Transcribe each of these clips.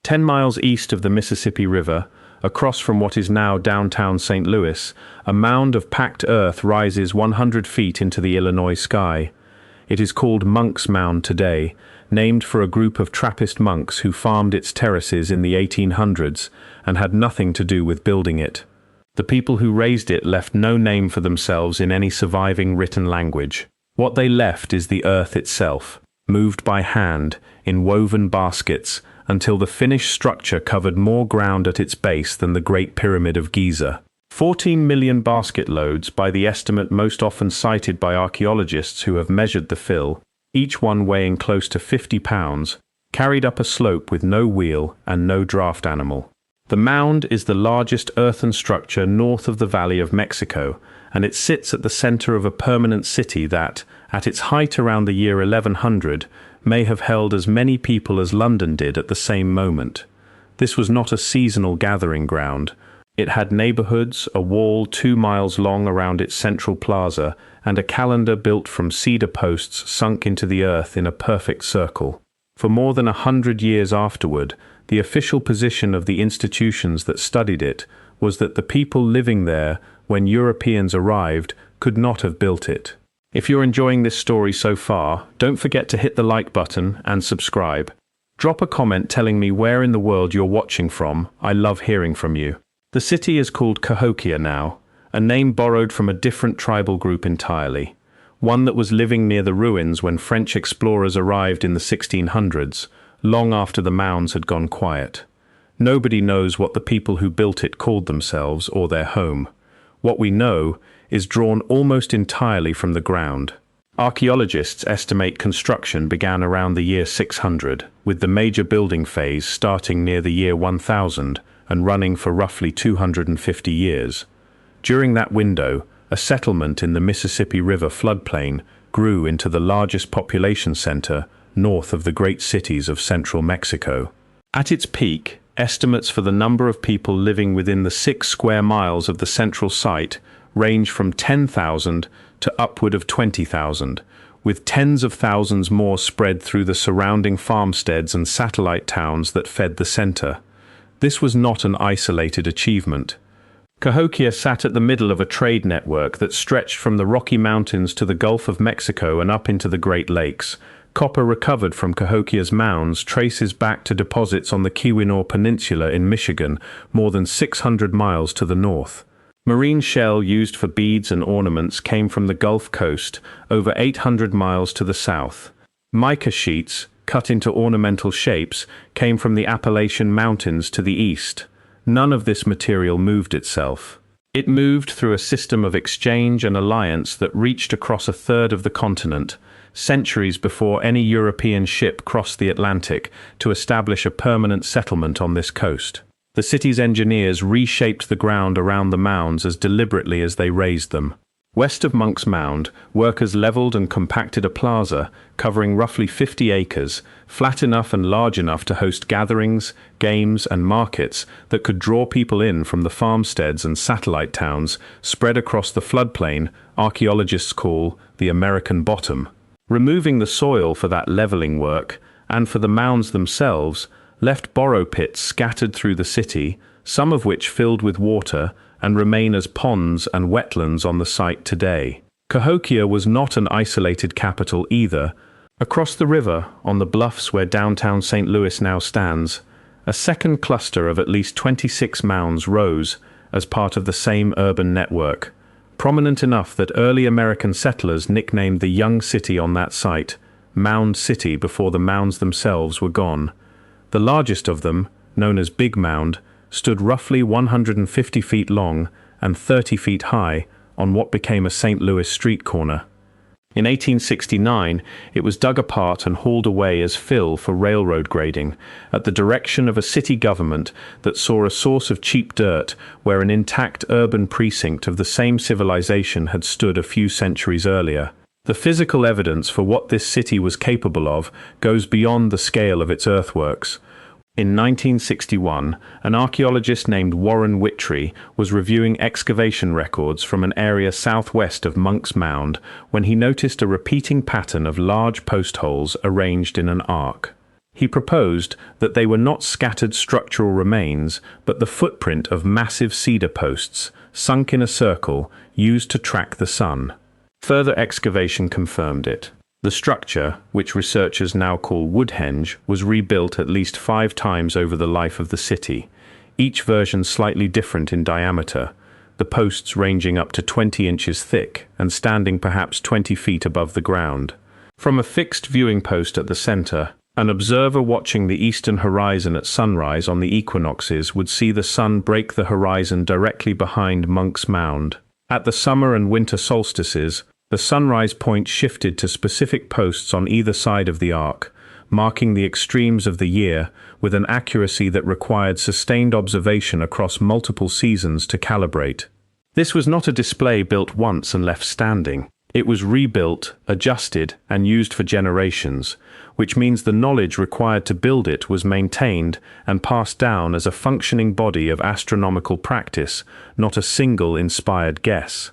10 miles east of the Mississippi River, across from what is now downtown St. Louis, a mound of packed earth rises 100 feet into the Illinois sky. It is called Monks Mound today, named for a group of Trappist monks who farmed its terraces in the 1800s and had nothing to do with building it. The people who raised it left no name for themselves in any surviving written language. What they left is the earth itself, moved by hand, in woven baskets, until the finished structure covered more ground at its base than the Great Pyramid of Giza. 14 million basket loads, by the estimate most often cited by archaeologists who have measured the fill, each one weighing close to 50 pounds, carried up a slope with no wheel and no draft animal. The mound is the largest earthen structure north of the Valley of Mexico, and it sits at the center of a permanent city that, at its height around the year 1100, may have held as many people as London did at the same moment. This was not a seasonal gathering ground. It had neighborhoods, a wall 2 miles long around its central plaza, and a calendar built from cedar posts sunk into the earth in a perfect circle. For more than 100 years afterward, the official position of the institutions that studied it was that the people living there, when Europeans arrived, could not have built it. If you're enjoying this story so far, don't forget to hit the like button and subscribe. Drop a comment telling me where in the world you're watching from. I love hearing from you. The city is called Cahokia now, a name borrowed from a different tribal group entirely, one that was living near the ruins when French explorers arrived in the 1600s, long after the mounds had gone quiet. Nobody knows what the people who built it called themselves or their home. What we know is drawn almost entirely from the ground. Archaeologists estimate construction began around the year 600, with the major building phase starting near the year 1000 and running for roughly 250 years. During that window, a settlement in the Mississippi River floodplain grew into the largest population center north of the great cities of central Mexico. At its peak, estimates for the number of people living within the 6 square miles of the central site range from 10,000 to upward of 20,000, with tens of thousands more spread through the surrounding farmsteads and satellite towns that fed the center. This was not an isolated achievement. Cahokia sat at the middle of a trade network that stretched from the Rocky Mountains to the Gulf of Mexico and up into the Great Lakes. Copper recovered from Cahokia's mounds traces back to deposits on the Keweenaw Peninsula in Michigan, more than 600 miles to the north. Marine shell used for beads and ornaments came from the Gulf Coast, over 800 miles to the south. Mica sheets, cut into ornamental shapes, came from the Appalachian Mountains to the east. None of this material moved itself. It moved through a system of exchange and alliance that reached across a third of the continent, centuries before any European ship crossed the Atlantic to establish a permanent settlement on this coast. The city's engineers reshaped the ground around the mounds as deliberately as they raised them. West of Monks Mound, workers leveled and compacted a plaza covering roughly 50 acres, flat enough and large enough to host gatherings, games, and markets that could draw people in from the farmsteads and satellite towns spread across the floodplain archaeologists call the American Bottom. Removing the soil for that leveling work, and for the mounds themselves, left borrow pits scattered through the city, some of which filled with water and remain as ponds and wetlands on the site today. Cahokia was not an isolated capital either. Across the river, on the bluffs where downtown St. Louis now stands, a second cluster of at least 26 mounds rose as part of the same urban network, prominent enough that early American settlers nicknamed the young city on that site Mound City before the mounds themselves were gone. The largest of them, known as Big Mound, stood roughly 150 feet long and 30 feet high on what became a St. Louis street corner. In 1869, it was dug apart and hauled away as fill for railroad grading, at the direction of a city government that saw a source of cheap dirt where an intact urban precinct of the same civilization had stood a few centuries earlier. The physical evidence for what this city was capable of goes beyond the scale of its earthworks. In 1961, an archaeologist named Warren Whittree was reviewing excavation records from an area southwest of Monks Mound when he noticed a repeating pattern of large post holes arranged in an arc. He proposed that they were not scattered structural remains, but the footprint of massive cedar posts, sunk in a circle, used to track the sun. Further excavation confirmed it. The structure, which researchers now call Woodhenge, was rebuilt at least 5 times over the life of the city, each version slightly different in diameter, the posts ranging up to 20 inches thick and standing perhaps 20 feet above the ground. From a fixed viewing post at the center, an observer watching the eastern horizon at sunrise on the equinoxes would see the sun break the horizon directly behind Monks Mound. At the summer and winter solstices, the sunrise point shifted to specific posts on either side of the arc, marking the extremes of the year with an accuracy that required sustained observation across multiple seasons to calibrate. This was not a display built once and left standing. It was rebuilt, adjusted, and used for generations, which means the knowledge required to build it was maintained and passed down as a functioning body of astronomical practice, not a single inspired guess.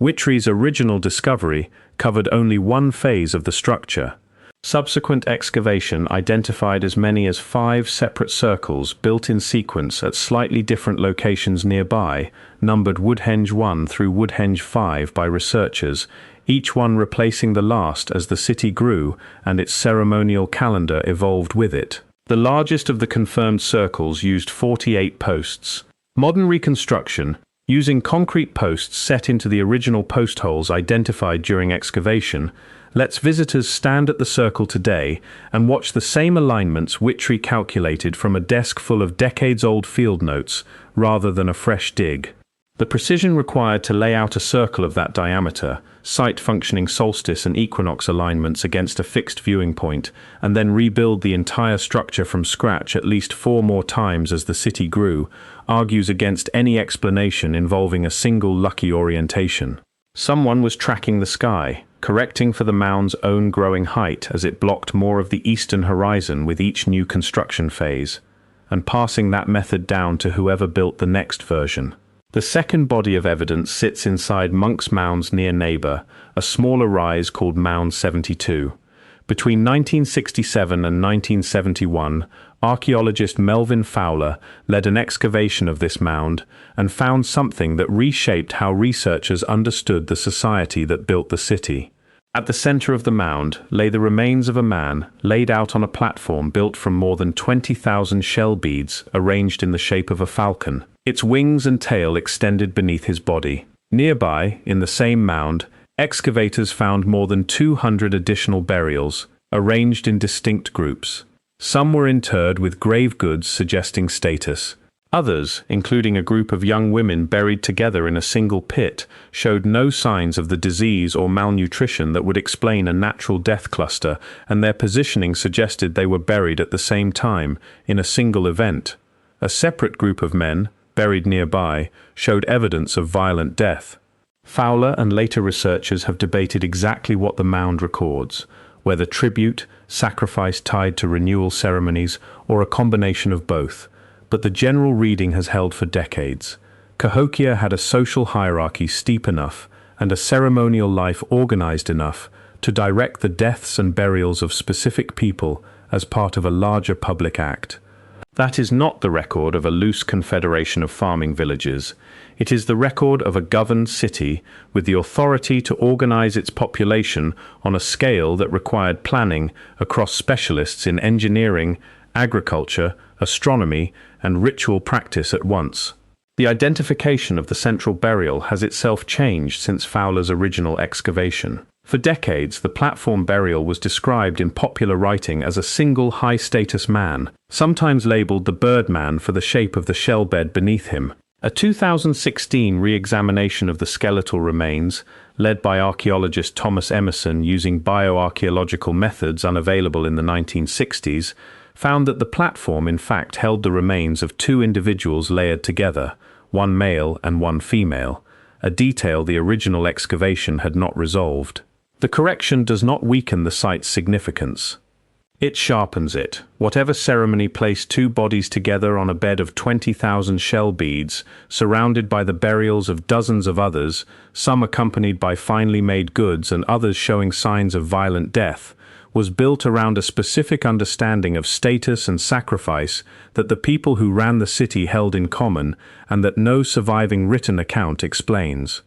Whittrie's original discovery covered only one phase of the structure. Subsequent excavation identified as many as 5 separate circles built in sequence at slightly different locations nearby, numbered Woodhenge 1 through Woodhenge 5 by researchers, each one replacing the last as the city grew and its ceremonial calendar evolved with it. The largest of the confirmed circles used 48 posts. Modern reconstruction, using concrete posts set into the original post holes identified during excavation, lets visitors stand at the circle today and watch the same alignments Whittrie calculated from a desk full of decades-old field notes rather than a fresh dig. The precision required to lay out a circle of that diameter, cite functioning solstice and equinox alignments against a fixed viewing point, and then rebuild the entire structure from scratch at least 4 more times as the city grew, argues against any explanation involving a single lucky orientation. Someone was tracking the sky, correcting for the mound's own growing height as it blocked more of the eastern horizon with each new construction phase, and passing that method down to whoever built the next version. The second body of evidence sits inside Monks Mound's near neighbor, a smaller rise called Mound 72. Between 1967 and 1971, archaeologist Melvin Fowler led an excavation of this mound and found something that reshaped how researchers understood the society that built the city. At the center of the mound lay the remains of a man laid out on a platform built from more than 20,000 shell beads arranged in the shape of a falcon. Its wings and tail extended beneath his body. Nearby, in the same mound, excavators found more than 200 additional burials, arranged in distinct groups. Some were interred with grave goods suggesting status. Others, including a group of young women buried together in a single pit, showed no signs of the disease or malnutrition that would explain a natural death cluster, and their positioning suggested they were buried at the same time, in a single event. A separate group of men, buried nearby, showed evidence of violent death. Fowler and later researchers have debated exactly what the mound records, whether tribute, sacrifice tied to renewal ceremonies, or a combination of both. But the general reading has held for decades. Cahokia had a social hierarchy steep enough and a ceremonial life organized enough to direct the deaths and burials of specific people as part of a larger public act. That is not the record of a loose confederation of farming villages. It is the record of a governed city with the authority to organize its population on a scale that required planning across specialists in engineering, agriculture, astronomy, and ritual practice at once. The identification of the central burial has itself changed since Fowler's original excavation. For decades, the platform burial was described in popular writing as a single high-status man, sometimes labeled the Birdman for the shape of the shell bed beneath him. A 2016 re-examination of the skeletal remains, led by archaeologist Thomas Emerson using bioarchaeological methods unavailable in the 1960s, found that the platform in fact held the remains of 2 individuals layered together, one male and one female, a detail the original excavation had not resolved. The correction does not weaken the site's significance. It sharpens it. Whatever ceremony placed 2 bodies together on a bed of 20,000 shell beads, surrounded by the burials of dozens of others, some accompanied by finely made goods and others showing signs of violent death, was built around a specific understanding of status and sacrifice that the people who ran the city held in common and that no surviving written account explains.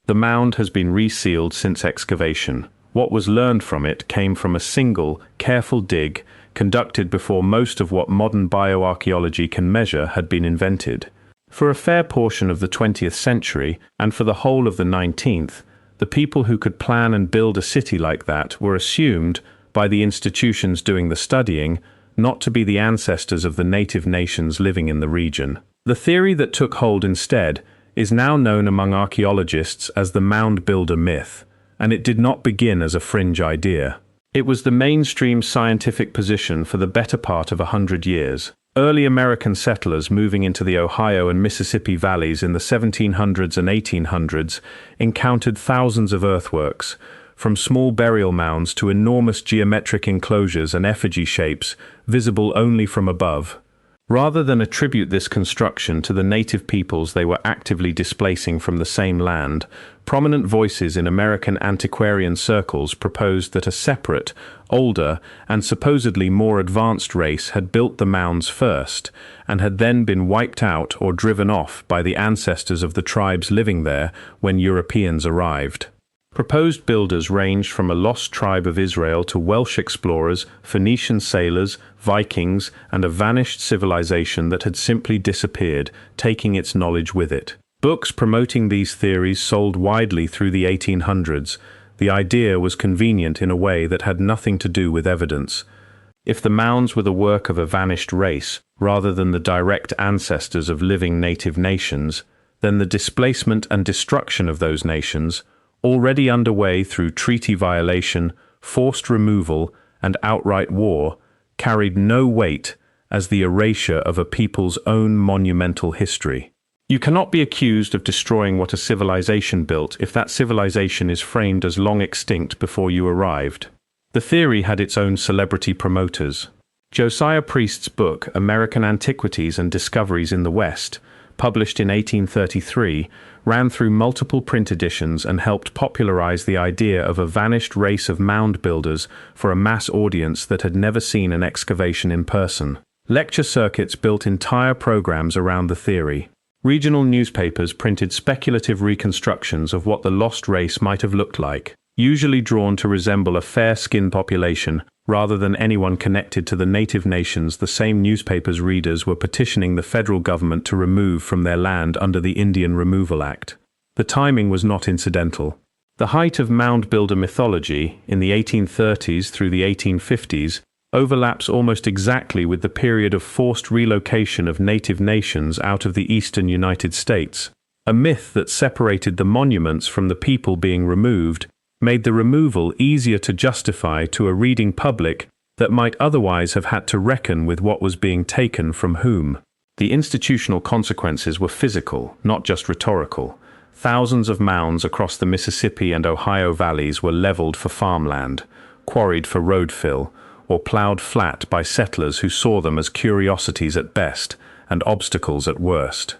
The mound has been resealed since excavation. What was learned from it came from a single, careful dig conducted before most of what modern bioarchaeology can measure had been invented. For a fair portion of the 20th century, and for the whole of the 19th, the people who could plan and build a city like that were assumed, by the institutions doing the studying, not to be the ancestors of the native nations living in the region. The theory that took hold instead is now known among archaeologists as the Mound Builder Myth, and it did not begin as a fringe idea. It was the mainstream scientific position for the better part of 100 years. Early American settlers moving into the Ohio and Mississippi valleys in the 1700s and 1800s encountered thousands of earthworks, from small burial mounds to enormous geometric enclosures and effigy shapes visible only from above. Rather than attribute this construction to the native peoples they were actively displacing from the same land, prominent voices in American antiquarian circles proposed that a separate, older, and supposedly more advanced race had built the mounds first, and had then been wiped out or driven off by the ancestors of the tribes living there when Europeans arrived. Proposed builders ranged from a lost tribe of Israel to Welsh explorers, Phoenician sailors, Vikings, and a vanished civilization that had simply disappeared, taking its knowledge with it. Books promoting these theories sold widely through the 1800s. The idea was convenient in a way that had nothing to do with evidence. If the mounds were the work of a vanished race, rather than the direct ancestors of living native nations, then the displacement and destruction of those nations, already underway through treaty violation, forced removal, and outright war, carried no weight as the erasure of a people's own monumental history. You cannot be accused of destroying what a civilization built if that civilization is framed as long extinct before you arrived. The theory had its own celebrity promoters. Josiah Priest's book, American Antiquities and Discoveries in the West, published in 1833, ran through multiple print editions and helped popularize the idea of a vanished race of mound builders for a mass audience that had never seen an excavation in person. Lecture circuits built entire programs around the theory. Regional newspapers printed speculative reconstructions of what the lost race might have looked like, usually drawn to resemble a fair-skinned population rather than anyone connected to the native nations the same newspapers' readers were petitioning the federal government to remove from their land under the Indian Removal Act. The timing was not incidental. The height of mound builder mythology, in the 1830s through the 1850s, overlaps almost exactly with the period of forced relocation of native nations out of the eastern United States. A myth that separated the monuments from the people being removed made the removal easier to justify to a reading public that might otherwise have had to reckon with what was being taken from whom. The institutional consequences were physical, not just rhetorical. Thousands of mounds across the Mississippi and Ohio valleys were leveled for farmland, quarried for road fill, or plowed flat by settlers who saw them as curiosities at best and obstacles at worst.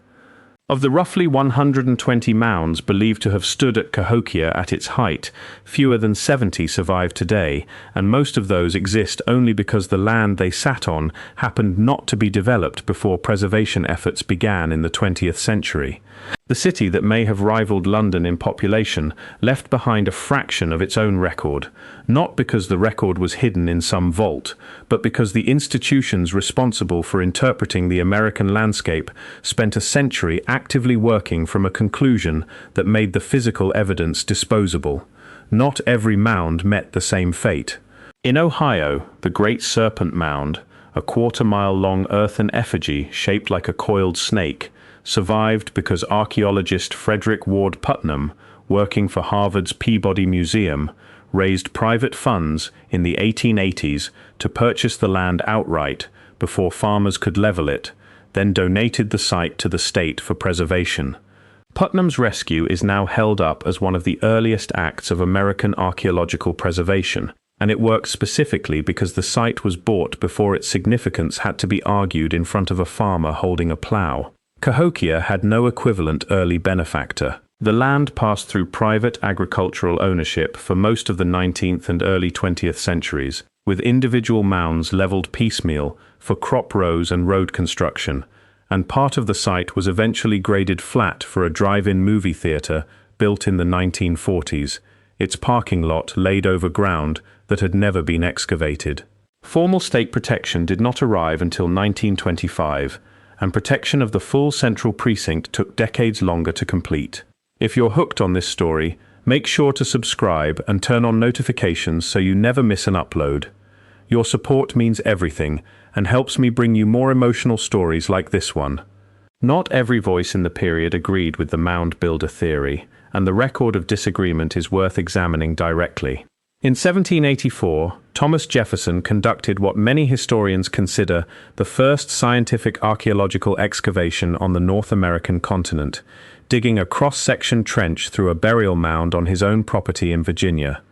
Of the roughly 120 mounds believed to have stood at Cahokia at its height, fewer than 70 survive today, and most of those exist only because the land they sat on happened not to be developed before preservation efforts began in the 20th century. The city that may have rivaled London in population left behind a fraction of its own record, not because the record was hidden in some vault, but because the institutions responsible for interpreting the American landscape spent a century actively working from a conclusion that made the physical evidence disposable. Not every mound met the same fate. In Ohio, the Great Serpent Mound, a quarter-mile-long earthen effigy shaped like a coiled snake, survived because archaeologist Frederick Ward Putnam, working for Harvard's Peabody Museum, raised private funds in the 1880s to purchase the land outright before farmers could level it, then donated the site to the state for preservation. Putnam's rescue is now held up as one of the earliest acts of American archaeological preservation, and it works specifically because the site was bought before its significance had to be argued in front of a farmer holding a plow. Cahokia had no equivalent early benefactor. The land passed through private agricultural ownership for most of the 19th and early 20th centuries, with individual mounds leveled piecemeal for crop rows and road construction, and part of the site was eventually graded flat for a drive-in movie theater built in the 1940s, its parking lot laid over ground that had never been excavated. Formal state protection did not arrive until 1925, and protection of the full central precinct took decades longer to complete. If you're hooked on this story, make sure to subscribe and turn on notifications so you never miss an upload. Your support means everything and helps me bring you more emotional stories like this one. Not every voice in the period agreed with the mound builder theory, and the record of disagreement is worth examining directly. In 1784, Thomas Jefferson conducted what many historians consider the first scientific archaeological excavation on the North American continent, digging a cross-section trench through a burial mound on his own property in Virginia.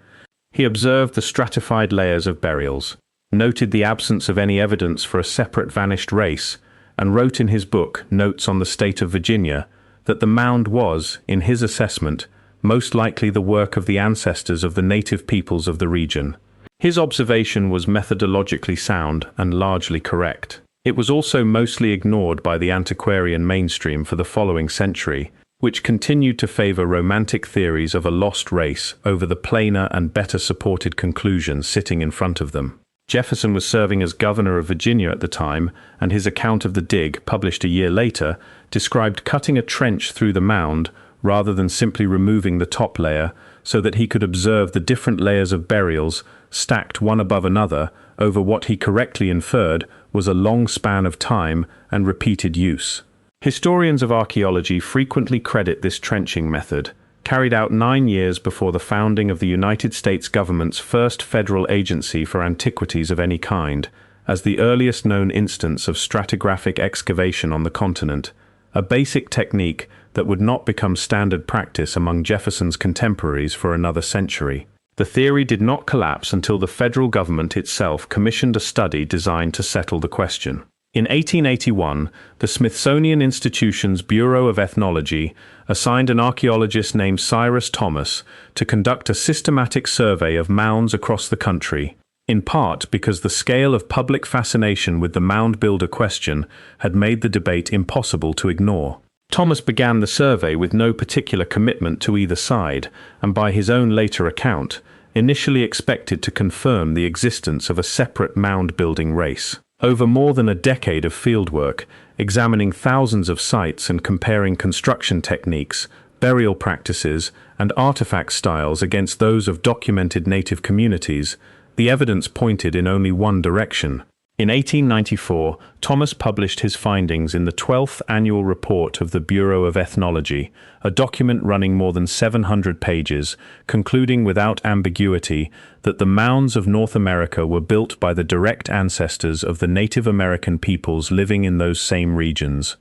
He observed the stratified layers of burials, noted the absence of any evidence for a separate vanished race, and wrote in his book, Notes on the State of Virginia, that the mound was, in his assessment, most likely the work of the ancestors of the native peoples of the region. His observation was methodologically sound and largely correct. It was also mostly ignored by the antiquarian mainstream for the following century, which continued to favor romantic theories of a lost race over the plainer and better supported conclusions sitting in front of them. Jefferson was serving as governor of Virginia at the time, and his account of the dig, published a year later, described cutting a trench through the mound rather than simply removing the top layer so that he could observe the different layers of burials stacked one above another over what he correctly inferred was a long span of time and repeated use. Historians of archaeology frequently credit this trenching method, carried out 9 years before the founding of the United States government's first federal agency for antiquities of any kind, as the earliest known instance of stratigraphic excavation on the continent, a basic technique that would not become standard practice among Jefferson's contemporaries for another century. The theory did not collapse until the federal government itself commissioned a study designed to settle the question. In 1881, the Smithsonian Institution's Bureau of Ethnology assigned an archaeologist named Cyrus Thomas to conduct a systematic survey of mounds across the country, in part because the scale of public fascination with the mound builder question had made the debate impossible to ignore. Thomas began the survey with no particular commitment to either side, and by his own later account, initially expected to confirm the existence of a separate mound-building race. Over more than a decade of fieldwork, examining thousands of sites and comparing construction techniques, burial practices, and artifact styles against those of documented native communities, the evidence pointed in only one direction. In 1894, Thomas published his findings in the 12th Annual Report of the Bureau of Ethnology, a document running more than 700 pages, concluding without ambiguity that the mounds of North America were built by the direct ancestors of the Native American peoples living in those same regions.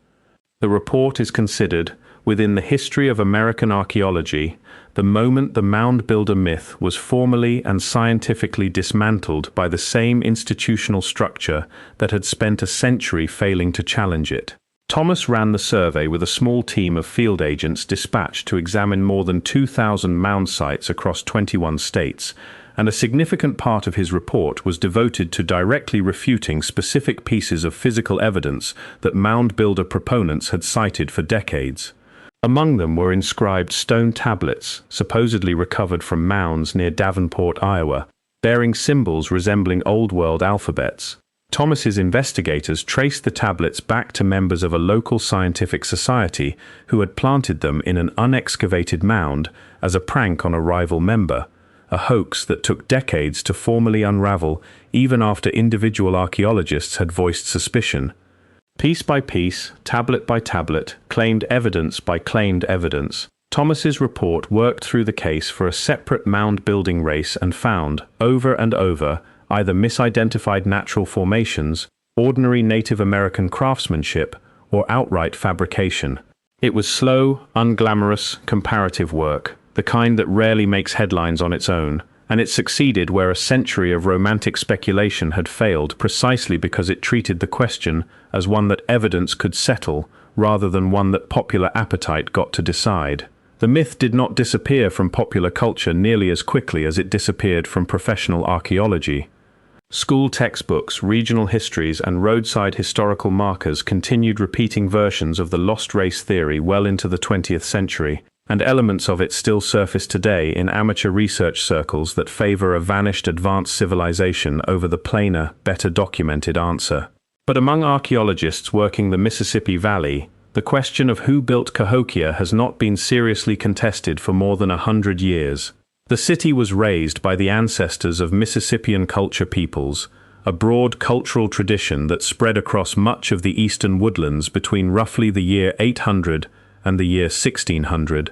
The report is considered, within the history of American archaeology, the moment the mound builder myth was formally and scientifically dismantled by the same institutional structure that had spent a century failing to challenge it. Thomas ran the survey with a small team of field agents dispatched to examine more than 2,000 mound sites across 21 states, and a significant part of his report was devoted to directly refuting specific pieces of physical evidence that mound builder proponents had cited for decades. Among them were inscribed stone tablets, supposedly recovered from mounds near Davenport, Iowa, bearing symbols resembling Old World alphabets. Thomas's investigators traced the tablets back to members of a local scientific society who had planted them in an unexcavated mound as a prank on a rival member, a hoax that took decades to formally unravel even after individual archaeologists had voiced suspicion. Piece by piece, tablet by tablet, claimed evidence by claimed evidence, Thomas's report worked through the case for a separate mound-building race and found, over and over, either misidentified natural formations, ordinary Native American craftsmanship, or outright fabrication. It was slow, unglamorous, comparative work, the kind that rarely makes headlines on its own, and it succeeded where a century of romantic speculation had failed precisely because it treated the question as one that evidence could settle rather than one that popular appetite got to decide. The myth did not disappear from popular culture nearly as quickly as it disappeared from professional archaeology. School textbooks, regional histories, and roadside historical markers continued repeating versions of the lost race theory well into the 20th century, and elements of it still surface today in amateur research circles that favor a vanished advanced civilization over the plainer, better documented answer. But among archaeologists working the Mississippi Valley, the question of who built Cahokia has not been seriously contested for more than 100 years. The city was raised by the ancestors of Mississippian culture peoples, a broad cultural tradition that spread across much of the eastern woodlands between roughly the year 800 and the year 1600,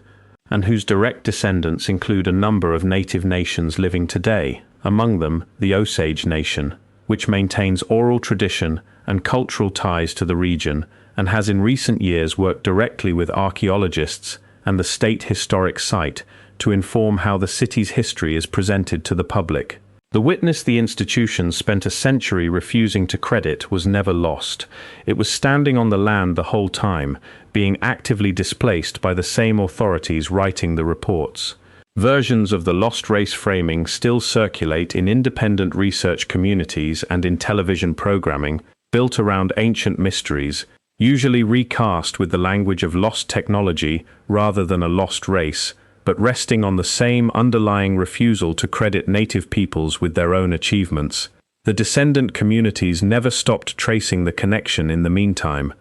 and whose direct descendants include a number of native nations living today, among them the Osage Nation, which maintains oral tradition and cultural ties to the region and has in recent years worked directly with archaeologists and the State Historic Site to inform how the city's history is presented to the public. The witness the institution spent a century refusing to credit was never lost. It was standing on the land the whole time, being actively displaced by the same authorities writing the reports. Versions of the lost race framing still circulate in independent research communities and in television programming, built around ancient mysteries, usually recast with the language of lost technology rather than a lost race, but resting on the same underlying refusal to credit native peoples with their own achievements. The descendant communities never stopped tracing the connection in the meantime.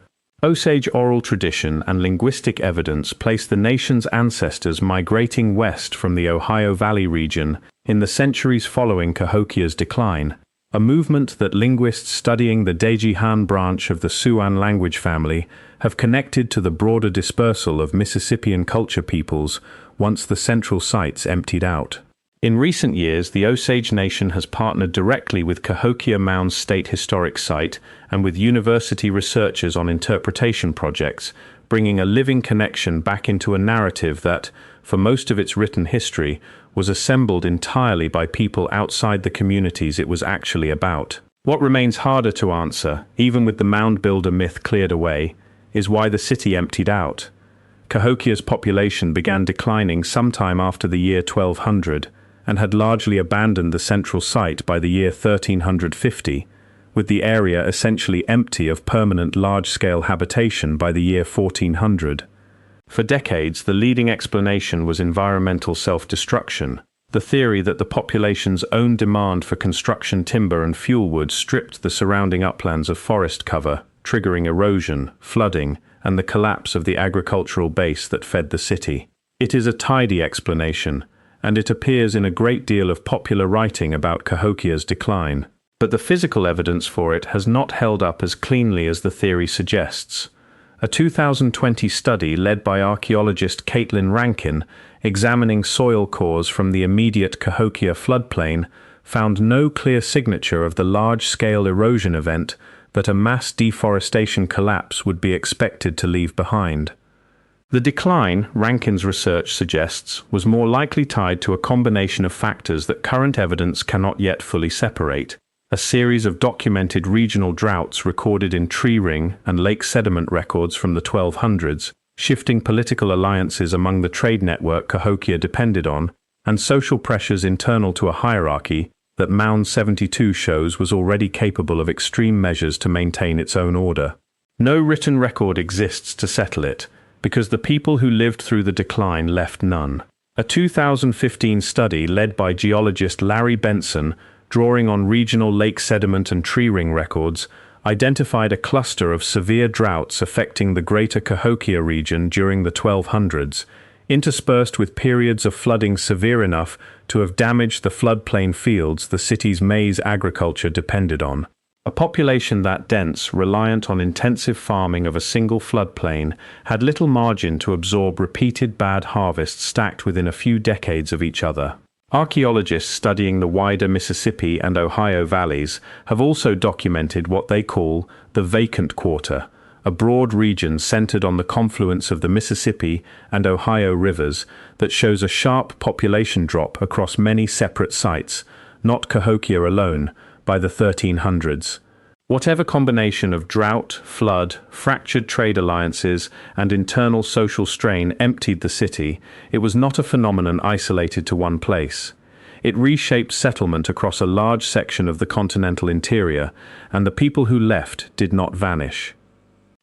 Osage oral tradition and linguistic evidence place the nation's ancestors migrating west from the Ohio Valley region in the centuries following Cahokia's decline, a movement that linguists studying the Dejihan branch of the Siouan language family have connected to the broader dispersal of Mississippian culture peoples once the central sites emptied out. In recent years, the Osage Nation has partnered directly with Cahokia Mound State Historic Site and with university researchers on interpretation projects, bringing a living connection back into a narrative that, for most of its written history, was assembled entirely by people outside the communities it was actually about. What remains harder to answer, even with the Mound Builder myth cleared away, is why the city emptied out. Cahokia's population began declining sometime after the year 1200 and had largely abandoned the central site by the year 1350, with the area essentially empty of permanent large-scale habitation by the year 1400. For decades, the leading explanation was environmental self-destruction, the theory that the population's own demand for construction timber and fuel wood stripped the surrounding uplands of forest cover, triggering erosion, flooding, and the collapse of the agricultural base that fed the city. It is a tidy explanation, and it appears in a great deal of popular writing about Cahokia's decline. But the physical evidence for it has not held up as cleanly as the theory suggests. A 2020 study led by archaeologist Caitlin Rankin, examining soil cores from the immediate Cahokia floodplain, found no clear signature of the large-scale erosion event that a mass deforestation collapse would be expected to leave behind. The decline, Rankin's research suggests, was more likely tied to a combination of factors that current evidence cannot yet fully separate. A series of documented regional droughts recorded in tree ring and lake sediment records from the 1200s, shifting political alliances among the trade network Cahokia depended on, and social pressures internal to a hierarchy that Mound 72 shows was already capable of extreme measures to maintain its own order. No written record exists to settle it, because the people who lived through the decline left none. A 2015 study led by geologist Larry Benson, drawing on regional lake sediment and tree ring records, identified a cluster of severe droughts affecting the greater Cahokia region during the 1200s, interspersed with periods of flooding severe enough to have damaged the floodplain fields the city's maize agriculture depended on. A population that dense, reliant on intensive farming of a single floodplain, had little margin to absorb repeated bad harvests stacked within a few decades of each other. Archaeologists studying the wider Mississippi and Ohio valleys have also documented what they call the vacant quarter, a broad region centered on the confluence of the Mississippi and Ohio rivers that shows a sharp population drop across many separate sites, not Cahokia alone, by the 1300s. Whatever combination of drought, flood, fractured trade alliances, and internal social strain emptied the city, it was not a phenomenon isolated to one place. It reshaped settlement across a large section of the continental interior, and the people who left did not vanish.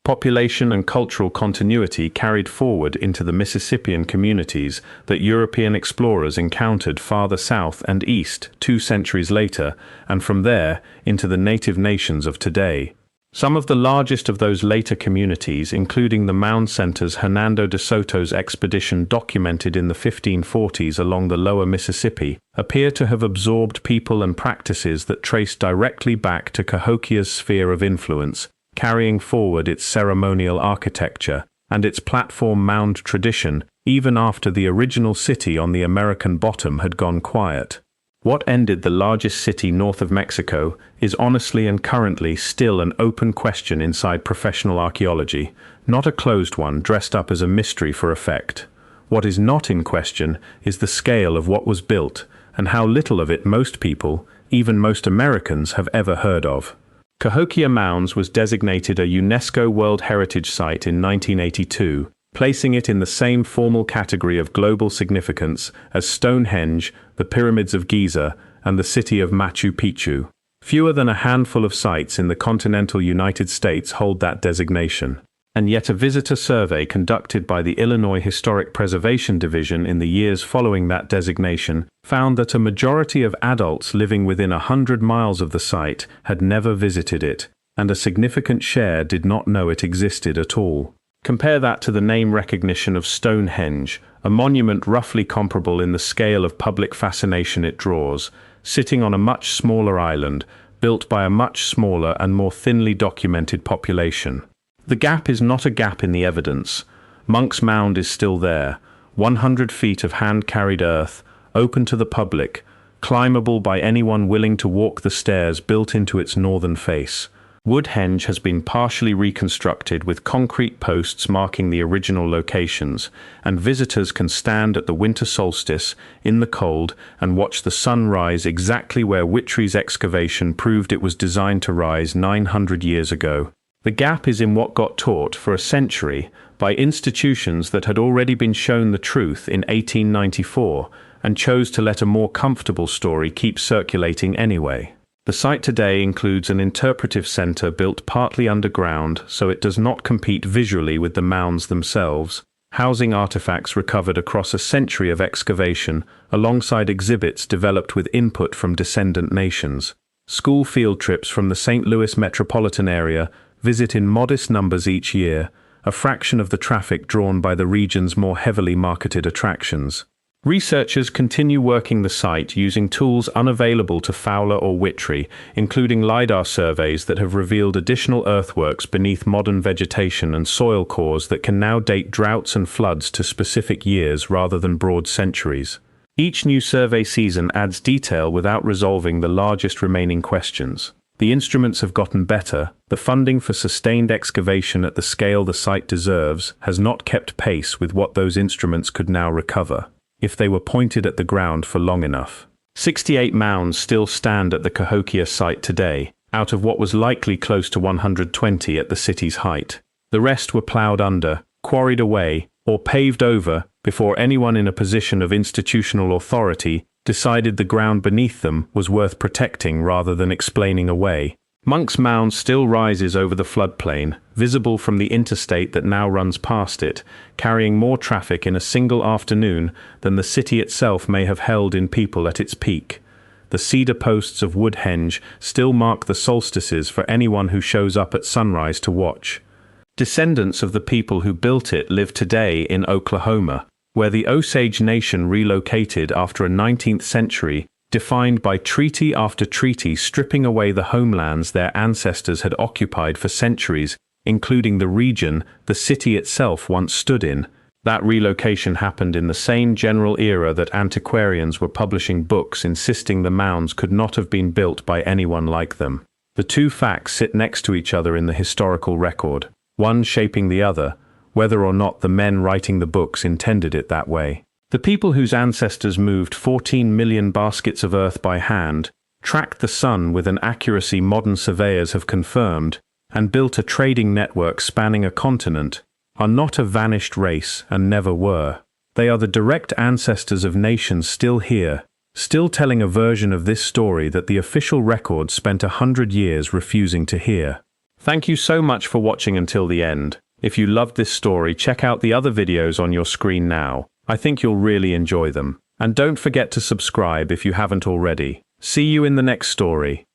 Population and cultural continuity carried forward into the Mississippian communities that European explorers encountered farther south and east 2 centuries later, and from there into the native nations of today. Some of the largest of those later communities, including the Mound Center's Hernando de Soto's expedition documented in the 1540s along the lower Mississippi, appear to have absorbed people and practices that trace directly back to Cahokia's sphere of influence, carrying forward its ceremonial architecture and its platform mound tradition even after the original city on the American bottom had gone quiet. What ended the largest city north of Mexico is honestly and currently still an open question inside professional archaeology, not a closed one dressed up as a mystery for effect. What is not in question is the scale of what was built and how little of it most people, even most Americans, have ever heard of. Cahokia Mounds was designated a UNESCO World Heritage Site in 1982, placing it in the same formal category of global significance as Stonehenge, the Pyramids of Giza, and the city of Machu Picchu. Fewer than a handful of sites in the continental United States hold that designation. And yet a visitor survey conducted by the Illinois Historic Preservation Division in the years following that designation found that a majority of adults living within 100 miles of the site had never visited it, and a significant share did not know it existed at all. Compare that to the name recognition of Stonehenge, a monument roughly comparable in the scale of public fascination it draws, sitting on a much smaller island, built by a much smaller and more thinly documented population. The gap is not a gap in the evidence. Monks Mound is still there, 100 feet of hand-carried earth, open to the public, climbable by anyone willing to walk the stairs built into its northern face. Woodhenge has been partially reconstructed with concrete posts marking the original locations, and visitors can stand at the winter solstice, in the cold, and watch the sun rise exactly where Whittrie's excavation proved it was designed to rise 900 years ago. The gap is in what got taught for a century by institutions that had already been shown the truth in 1894 and chose to let a more comfortable story keep circulating anyway. The site today includes an interpretive center built partly underground so it does not compete visually with the mounds themselves, housing artifacts recovered across a century of excavation alongside exhibits developed with input from descendant nations. School field trips from the St. Louis metropolitan area visit in modest numbers each year, a fraction of the traffic drawn by the region's more heavily marketed attractions. Researchers continue working the site using tools unavailable to Fowler or Whittrie, including LiDAR surveys that have revealed additional earthworks beneath modern vegetation and soil cores that can now date droughts and floods to specific years rather than broad centuries. Each new survey season adds detail without resolving the largest remaining questions. The instruments have gotten better. The funding for sustained excavation at the scale the site deserves has not kept pace with what those instruments could now recover, if they were pointed at the ground for long enough. 68 mounds still stand at the Cahokia site today, out of what was likely close to 120 at the city's height. The rest were ploughed under, quarried away, or paved over before anyone in a position of institutional authority decided the ground beneath them was worth protecting rather than explaining away. Monks Mound still rises over the floodplain, visible from the interstate that now runs past it, carrying more traffic in a single afternoon than the city itself may have held in people at its peak. The cedar posts of Woodhenge still mark the solstices for anyone who shows up at sunrise to watch. Descendants of the people who built it live today in Oklahoma, where the Osage Nation relocated after a 19th century defined by treaty after treaty stripping away the homelands their ancestors had occupied for centuries, including the region the city itself once stood in. That relocation happened in the same general era that antiquarians were publishing books insisting the mounds could not have been built by anyone like them. The two facts sit next to each other in the historical record, one shaping the other, whether or not the men writing the books intended it that way. The people whose ancestors moved 14 million baskets of earth by hand tracked the sun with an accuracy modern surveyors have confirmed, and built a trading network spanning a continent, are not a vanished race and never were. They are the direct ancestors of nations still here, still telling a version of this story that the official record spent 100 years refusing to hear. Thank you so much for watching until the end. If you loved this story, check out the other videos on your screen now. I think you'll really enjoy them. And don't forget to subscribe if you haven't already. See you in the next story.